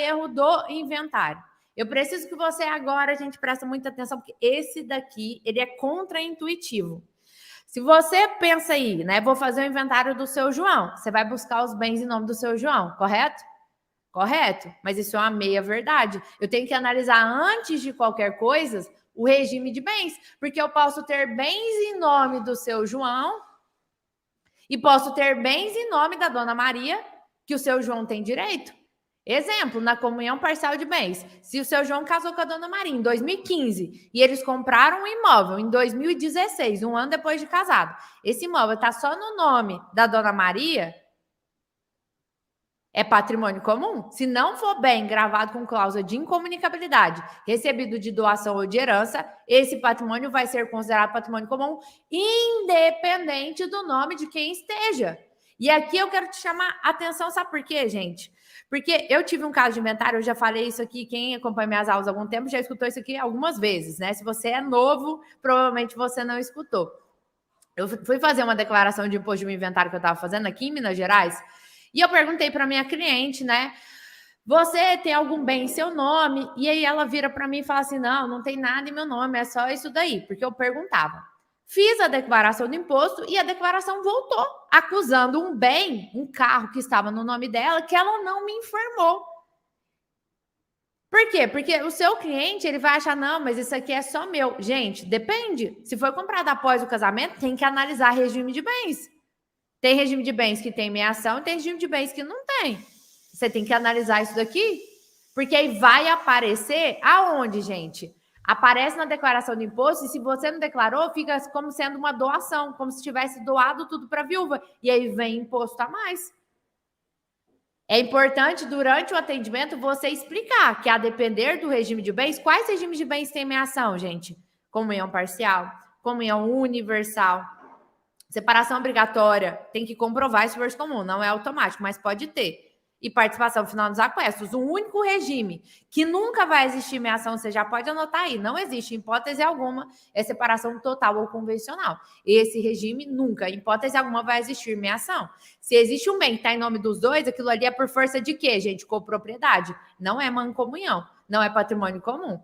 erro do inventário. Eu preciso que você agora, a gente presta muita atenção, porque esse daqui, ele é contraintuitivo. Se você pensa aí, né, vou fazer o inventário do seu João, você vai buscar os bens em nome do seu João, correto? Correto? Mas isso é uma meia-verdade. Eu tenho que analisar antes de qualquer coisa o regime de bens, porque eu posso ter bens em nome do seu João e posso ter bens em nome da dona Maria, que o seu João tem direito. Exemplo, na comunhão parcial de bens. Se o seu João casou com a dona Maria em 2015 e eles compraram um imóvel em 2016, um ano depois de casado, esse imóvel está só no nome da dona Maria, é patrimônio comum. Se não for bem gravado com cláusula de incomunicabilidade, recebido de doação ou de herança, esse patrimônio vai ser considerado patrimônio comum, independente do nome de quem esteja. E aqui eu quero te chamar a atenção, sabe por quê, gente? Porque eu tive um caso de inventário, eu já falei isso aqui, quem acompanha minhas aulas há algum tempo já escutou isso aqui algumas vezes, né? Se você é novo, provavelmente você não escutou. Eu fui fazer uma declaração de imposto de um inventário que eu estava fazendo aqui em Minas Gerais, e eu perguntei para minha cliente, né? Você tem algum bem em seu nome? E aí ela vira para mim e fala assim: não, não tem nada em meu nome, é só isso daí. Porque eu perguntava. Fiz a declaração do imposto e a declaração voltou, acusando um bem, um carro que estava no nome dela, que ela não me informou. Por quê? Porque o seu cliente, ele vai achar, não, mas isso aqui é só meu. Gente, depende. Se foi comprado após o casamento, tem que analisar regime de bens. Tem regime de bens que tem meação e tem regime de bens que não tem. Você tem que analisar isso daqui, porque aí vai aparecer aonde, gente? Aparece na declaração do imposto, e se você não declarou, fica como sendo uma doação, como se tivesse doado tudo para a viúva, e aí vem imposto a mais. É importante, durante o atendimento, você explicar que, a depender do regime de bens, quais regimes de bens tem meação, gente? Comunhão parcial, comunhão universal, separação obrigatória, tem que comprovar esforço comum, não é automático, mas pode ter. E participação final nos aquestos. O único regime que nunca vai existir meação, você já pode anotar aí, não existe, em hipótese alguma, é separação total ou convencional. Esse regime nunca, em hipótese alguma, vai existir meação. Se existe um bem que está em nome dos dois, aquilo ali é por força de quê, gente? Copropriedade. Não é mancomunhão, não é patrimônio comum.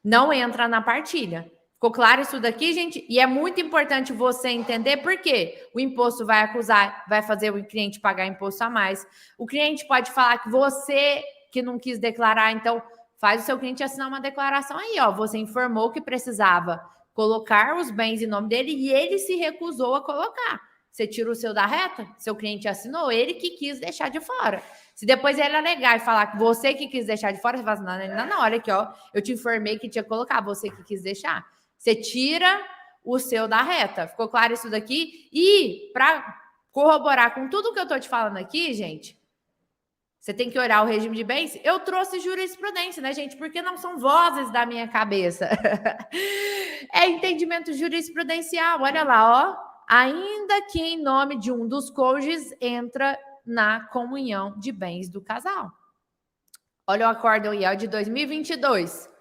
Não entra na partilha. Ficou claro isso daqui, gente? E é muito importante você entender por quê. O imposto vai acusar, vai fazer o cliente pagar imposto a mais. O cliente pode falar que você que não quis declarar, então faz o seu cliente assinar uma declaração aí, ó. Você informou que precisava colocar os bens em nome dele e ele se recusou a colocar. Você tira o seu da reta? Seu cliente assinou, ele que quis deixar de fora. Se depois ele alegar e falar que você que quis deixar de fora, você fala assim, não, olha aqui, ó, eu te informei que tinha que colocar, você que quis deixar. Você tira o seu da reta. Ficou claro isso daqui? E para corroborar com tudo que eu estou te falando aqui, gente, você tem que olhar o regime de bens. Eu trouxe jurisprudência, né, gente? Porque não são vozes da minha cabeça. É entendimento jurisprudencial. Olha lá, ó. Ainda que em nome de um dos cônjuges entra na comunhão de bens do casal. Olha o acórdão aí, ó, de 2022.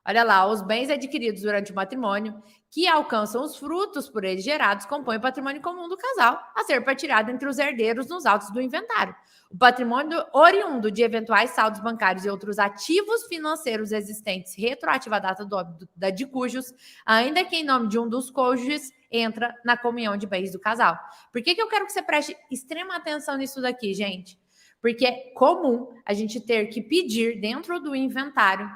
Olha lá, os bens adquiridos durante o matrimônio que alcançam os frutos por eles gerados compõem o patrimônio comum do casal a ser partilhado entre os herdeiros nos autos do inventário. O patrimônio oriundo de eventuais saldos bancários e outros ativos financeiros existentes retroativa à data de cujos, ainda que em nome de um dos cônjuges, entra na comunhão de bens do casal. Por que eu quero que você preste extrema atenção nisso daqui, gente? Porque é comum a gente ter que pedir dentro do inventário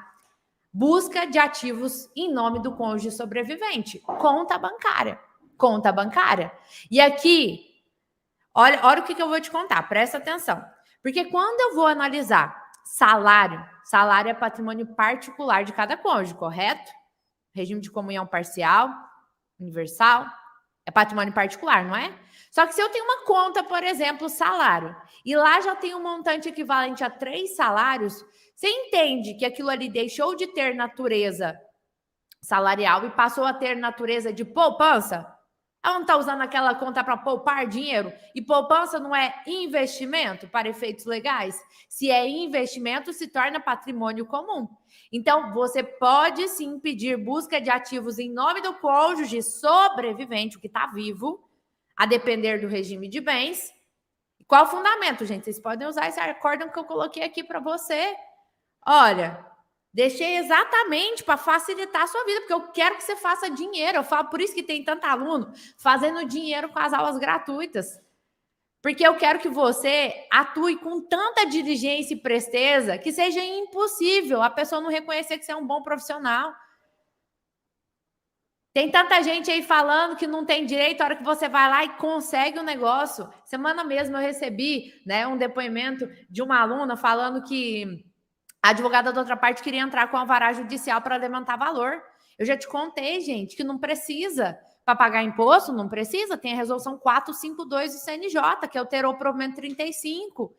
busca de ativos em nome do cônjuge sobrevivente. Conta bancária. Conta bancária. E aqui, olha o que eu vou te contar. Presta atenção. Porque quando eu vou analisar salário é patrimônio particular de cada cônjuge, correto? Regime de comunhão parcial, universal, é patrimônio particular, não é? Só que se eu tenho uma conta, por exemplo, salário, e lá já tem um montante equivalente a 3 salários, você entende que aquilo ali deixou de ter natureza salarial e passou a ter natureza de poupança? Ela não está usando aquela conta para poupar dinheiro? E poupança não é investimento para efeitos legais? Se é investimento, se torna patrimônio comum. Então, você pode sim pedir busca de ativos em nome do cônjuge sobrevivente, o que está vivo, a depender do regime de bens, Qual o fundamento, gente? Vocês podem usar esse acórdão que eu coloquei aqui para você. Olha, deixei exatamente para facilitar a sua vida, porque eu quero que você faça dinheiro. Eu falo, por isso que tem tanto aluno fazendo dinheiro com as aulas gratuitas. Porque eu quero que você atue com tanta diligência e presteza que seja impossível a pessoa não reconhecer que você é um bom profissional. Tem tanta gente aí falando que não tem direito, a hora que você vai lá e consegue o negócio. Semana mesmo eu recebi, né, um depoimento de uma aluna falando que a advogada da outra parte queria entrar com alvará judicial para levantar valor. Eu já te contei, gente, que não precisa. Para pagar imposto, não precisa. Tem a resolução 452 do CNJ, que alterou o provimento 35.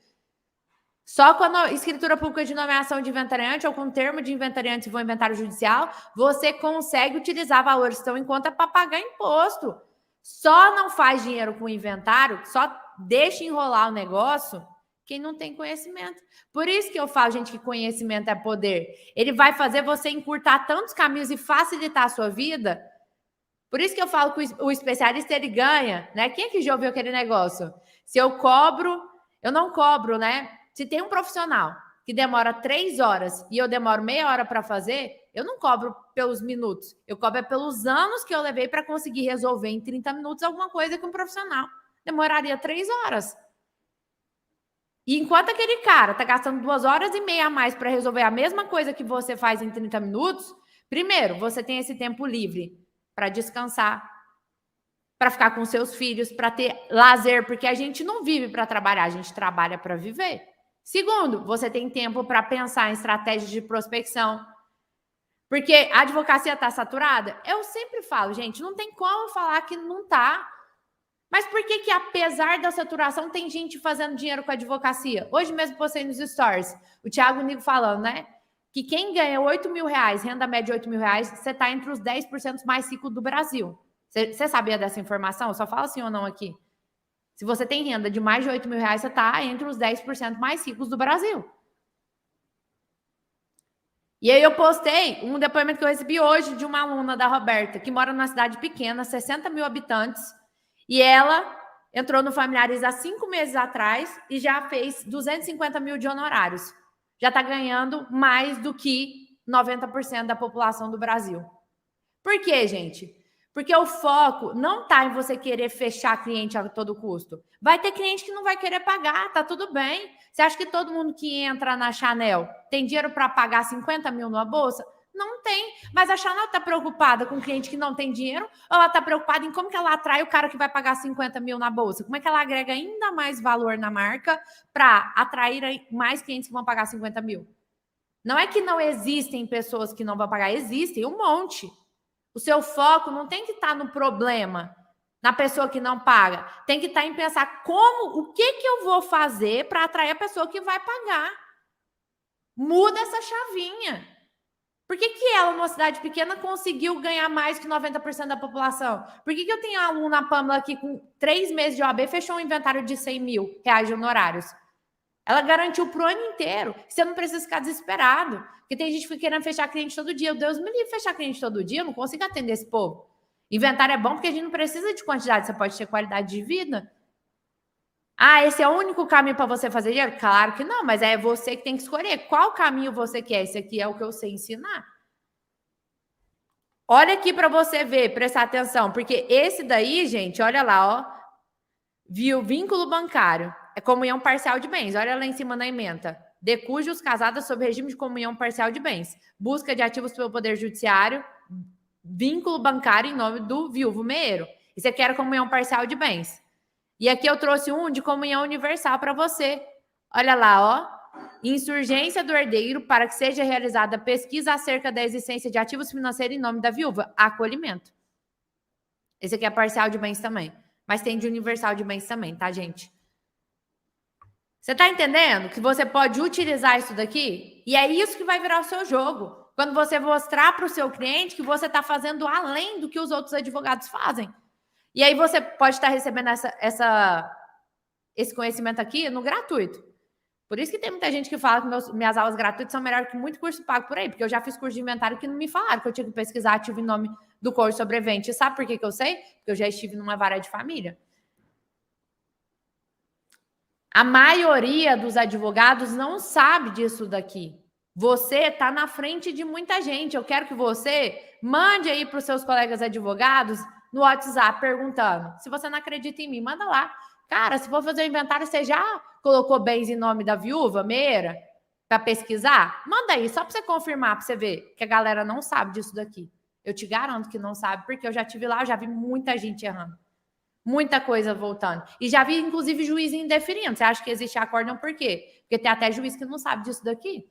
Só com a escritura pública de nomeação de inventariante ou com termo de inventariante e inventário judicial, você consegue utilizar valores que estão em conta para pagar imposto. Só não faz dinheiro com inventário, só deixa enrolar o negócio quem não tem conhecimento. Por isso que eu falo, gente, que conhecimento é poder. Ele vai fazer você encurtar tantos caminhos e facilitar a sua vida. Por isso que eu falo que o especialista, ele ganha, né? Quem é que já ouviu aquele negócio? Se eu cobro, eu não cobro, né? Se tem um profissional que demora 3 horas e eu demoro meia hora para fazer, eu não cobro pelos minutos. Eu cobro pelos anos que eu levei para conseguir resolver em 30 minutos alguma coisa que um profissional demoraria 3 horas. E enquanto aquele cara está gastando 2 horas e meia a mais para resolver a mesma coisa que você faz em 30 minutos, primeiro, você tem esse tempo livre para descansar, para ficar com seus filhos, para ter lazer, porque a gente não vive para trabalhar, a gente trabalha para viver. Segundo, você tem tempo para pensar em estratégias de prospecção, porque a advocacia está saturada? Eu sempre falo, gente, não tem como falar que não está. Mas por que apesar da saturação, tem gente fazendo dinheiro com a advocacia? Hoje mesmo postei nos stories, o Thiago Nigo falando, né? Que quem ganha 8 mil reais, renda média de 8 mil reais, você está entre os 10% mais ricos do Brasil. Você sabia dessa informação? Eu só falo sim ou não aqui. Se você tem renda de mais de 8 mil reais, você está entre os 10% mais ricos do Brasil. E aí eu postei um depoimento que eu recebi hoje de uma aluna da Roberta, que mora numa cidade pequena, 60 mil habitantes, e ela entrou no Familiares há 5 meses atrás e já fez 250 mil de honorários. Já está ganhando mais do que 90% da população do Brasil. Por quê, gente? Porque o foco não está em você querer fechar cliente a todo custo. Vai ter cliente que não vai querer pagar, tá tudo bem. Você acha que todo mundo que entra na Chanel tem dinheiro para pagar 50 mil numa bolsa? Não tem. Mas a Chanel está preocupada com o cliente que não tem dinheiro ou ela está preocupada em como que ela atrai o cara que vai pagar 50 mil na bolsa? Como é que ela agrega ainda mais valor na marca para atrair mais clientes que vão pagar 50 mil? Não é que não existem pessoas que não vão pagar, existem um monte. O seu foco não tem que estar no problema, na pessoa que não paga. Tem que estar em pensar o que eu vou fazer para atrair a pessoa que vai pagar. Muda essa chavinha. Por que ela, numa cidade pequena, conseguiu ganhar mais que 90% da população? Por que eu tenho a aluna Pamela aqui com 3 meses de OAB, fechou um inventário de 100 mil reais de honorários? Ela garantiu para o ano inteiro. Você não precisa ficar desesperado. Porque tem gente que fica querendo fechar cliente todo dia. Deus me livre fechar cliente todo dia. Eu não consigo atender esse povo. Inventário é bom porque a gente não precisa de quantidade. Você pode ter qualidade de vida. Ah, esse é o único caminho para você fazer dinheiro? Claro que não. Mas é você que tem que escolher. Qual caminho você quer? Esse aqui é o que eu sei ensinar. Olha aqui para você ver. Prestar atenção. Porque esse daí, gente, olha lá, ó. Viu? Vínculo bancário. É comunhão parcial de bens. Olha lá em cima na ementa. De cujos casadas sob regime de comunhão parcial de bens. Busca de ativos pelo Poder Judiciário. Vínculo bancário em nome do viúvo meeiro. Isso aqui era comunhão parcial de bens. E aqui eu trouxe um de comunhão universal para você. Olha lá, ó. Insurgência do herdeiro para que seja realizada pesquisa acerca da existência de ativos financeiros em nome da viúva. Acolhimento. Esse aqui é parcial de bens também. Mas tem de universal de bens também, tá, gente? Você está entendendo que você pode utilizar isso daqui? E é isso que vai virar o seu jogo. Quando você mostrar para o seu cliente que você está fazendo além do que os outros advogados fazem. E aí você pode estar recebendo esse conhecimento aqui no gratuito. Por isso que tem muita gente que fala que minhas aulas gratuitas são melhores que muito curso pago por aí. Porque eu já fiz curso de inventário que não me falaram que eu tinha que pesquisar ativo em nome do curso sobrevivente. E sabe por que eu sei? Porque eu já estive numa vara de família. A maioria dos advogados não sabe disso daqui. Você está na frente de muita gente. Eu quero que você mande aí para os seus colegas advogados no WhatsApp perguntando. Se você não acredita em mim, manda lá. Cara, se for fazer o inventário, você já colocou bens em nome da viúva, Meira, para pesquisar? Manda aí, só para você confirmar, para você ver que a galera não sabe disso daqui. Eu te garanto que não sabe, porque eu já tive lá, eu já vi muita gente errando. Muita coisa voltando. E já vi, inclusive, juiz indeferindo. Você acha que existe acórdão por quê? Porque tem até juiz que não sabe disso daqui.